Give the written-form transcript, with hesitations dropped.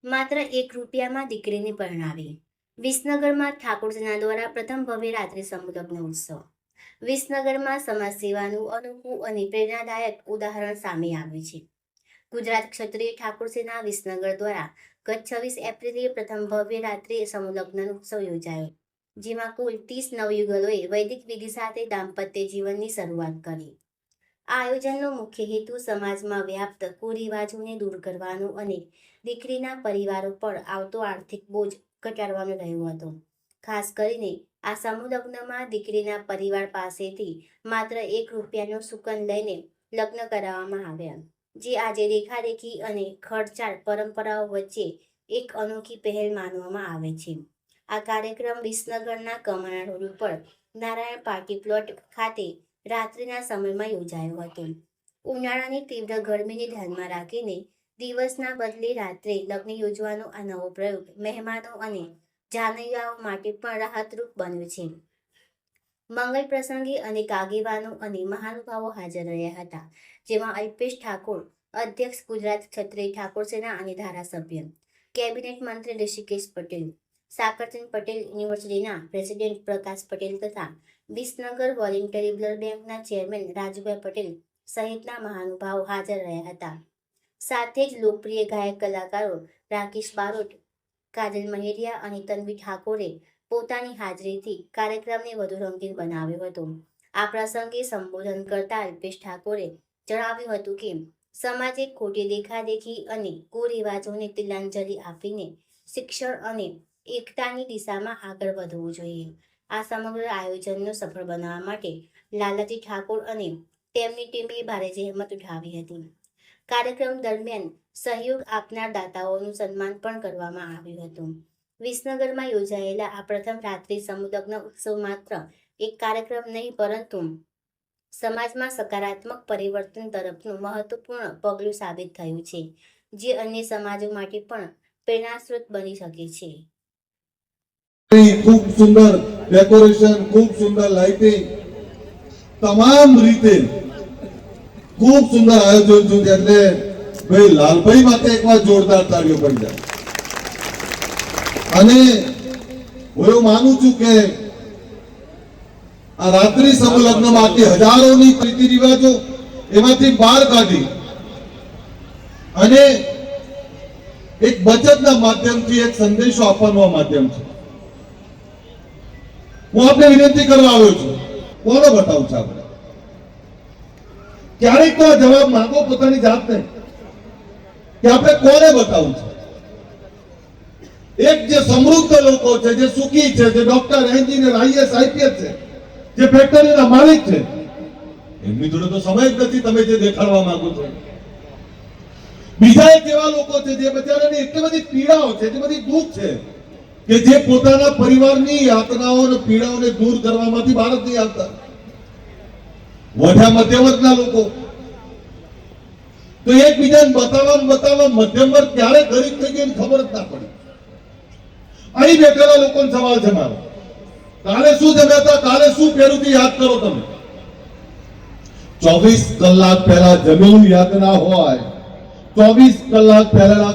માત્ર ₹1 દીકરીને પરણાવી. વિસનગરમાં ઠાકોર સેના દ્વારા પ્રથમ ભવ્ય રાત્રિ સમૂહલગ્ન ઉત્સવ. વિસનગરમાં સમાજ સેવાનું અનોખું અને પ્રેરણાદાયક ઉદાહરણ સામે આવ્યું છે. ગુજરાત ક્ષત્રિય ઠાકોર સેના વિસનગર દ્વારા ગત 26 એપ્રિલે પ્રથમ ભવ્ય રાત્રિ સમૂહલગ્ન ઉત્સવ યોજાયો, જેમાં કુલ 30 નવયુગલોએ વૈદિક વિધિ સાથે દાંપત્ય જીવનની શરૂઆત કરી. આ આયોજનનો મુખ્ય હેતુ સમાજમાં વ્યાપ્ત કુરિવાજોને દૂર કરવાનો અને દીકરીના પરિવારો પર આવતો આર્થિક બોજ ઘટાડવાનો રહ્યો હતો. ખાસ કરીને આ સમૂહલગ્નમાં દીકરીના પરિવાર પાસેથી માત્ર ₹1નો શુકન લઈને લગ્ન કરાવવામાં આવ્યા, જે આજે દેખાદેખી અને ખર્ચાળ પરંપરાઓ વચ્ચે એક અનોખી પહેલ માનવામાં આવે છે. આ કાર્યક્રમ વિસનગરના કમાણા રોડ ઉપર નારાયણ પાર્ટી પ્લોટ ખાતે રાત્રિના સમયમાં યોજાયો હતો. ઉનાળાની તીવ્ર ગરમીને ધ્યાનમાં રાખીને દિવસના બદલે રાત્રે લગ્ન યોજવાનો આ નવો પ્રયોગ મહેમાનો અને જાનૈયાઓ માટે પણ રાહતરૂપ બન્યો છે. મંગલ પ્રસંગે અનેક આગેવાનો અને મહાનુભાવો હાજર રહ્યા હતા, જેમાં અલ્પેશ ઠાકોર, અધ્યક્ષ ગુજરાત ક્ષત્રિય ઠાકોર સેના અને ધારાસભ્ય, કેબિનેટ મંત્રી ઋષિકેશ પટેલ, સાકરચંદ પટેલ યુનિવર્સિટીના પ્રેસિડેન્ટ પ્રકાશ પટેલ તથા વિસનગર વોલેન્ટરી બ્લડ બેંકના ચેરમેન રાજુભાઈ પટેલ સહિતના મહાનુભાવો હાજર રહ્યા હતા. સાથે જ લોકપ્રિય ગાયક કલાકારો રાકેશ બારોટ, કાજલ મહેરિયા અને તન્વી ઠાકોરે પોતાની હાજરીથી કાર્યક્રમને વધુ રંગીન બનાવ્યો હતો. આ પ્રસંગે સંબોધન કરતા અલ્પેશ ઠાકોરે જણાવ્યું હતું કે સમાજે ખોટી દેખાદેખી અને કુરિવાજોને તિલાંજલિ આપીને શિક્ષણ અને એકતાની દિશામાં આગળ વધવું જોઈએ. આ સમગ્ર આયોજનનો સફળ બનાવવા માટે લાલાજી ઠાકોર અને તેમની ટીમે ભારે જહેમત ઉઠાવી હતી. કાર્યક્રમ દરમિયાન સહયોગ આપનાર દાતાઓનું સન્માન પણ કરવામાં આવ્યું હતું. વિસનગરમાં યોજાયેલા આ પ્રથમ રાત્રિ સમૂહલગ્ન ઉત્સવ માત્ર એક કાર્યક્રમ નહીં, પરંતુ સમાજમાં સકારાત્મક પરિવર્તન તરફનું મહત્વપૂર્ણ પગલું સાબિત થયું છે, જે અન્ય સમાજો માટે પણ પ્રેરણાસ્ત્રોત બની શકે છે. ખૂબ સુંદર ડેકોરેશન, ખૂબ સુંદર લાઇટિંગ, તમામ રીતે ખૂબ સુંદર આયોજન છે. એટલે ભાઈ લાલભાઈ માટે એકવાર જોરદાર તાળીઓ પડી જાય. અને હું એવું માનું છું કે આ રાત્રિ સમૂહલગ્નમાં હજારોની રીતિ રિવાજો એમાંથી બહાર કાઢી અને એક બચતના માધ્યમથી એક સંદેશો આપવાનું માધ્યમ છે. હું આપને વિનંતી કરવા આવ્યો છું, કોને બતાવું છે આપણે? ક્યારેક તો આ જવાબ માંગો પોતાની જાતને કે આપણે કોને બતાવું છે. એક જે સમૃદ્ધ લોકો છે, જે સુખી છે, જે ડોક્ટર, એન્જિનિયર, આઈએસ, આઈપીએસ છે, જે ફેક્ટરીના માલિક છે, એમની જોડે તો સમય જ નથી તમે જે દેખાડવા માંગો છો. બીજા એક એવા લોકો છે જે બચારાની એટલી બધી પીડાઓ છે, એટલી બધી દુઃખ છે કે જે પોતાના પરિવારની યાતનાઓ અને પીડાઓને દૂર કરવામાંથી બહાર નથી આવતા. વઢા મધ્યમ વર્ગના લોકો તો એકબીજાને બતાવવા મધ્યમ વર્ગ ક્યારે ગરીબ થઈ ગઈ ખબર જ ના પડી. અહીં બેઠેલા લોકોને સવાલ છે મારો, કાલે શું જમ્યા હતા, કાલે શું પહેર્યું હતું, યાદ કરો તમે. 24 કલાક પહેલા જમેલું યાદ ના હોય, 24 કલાક પહેલા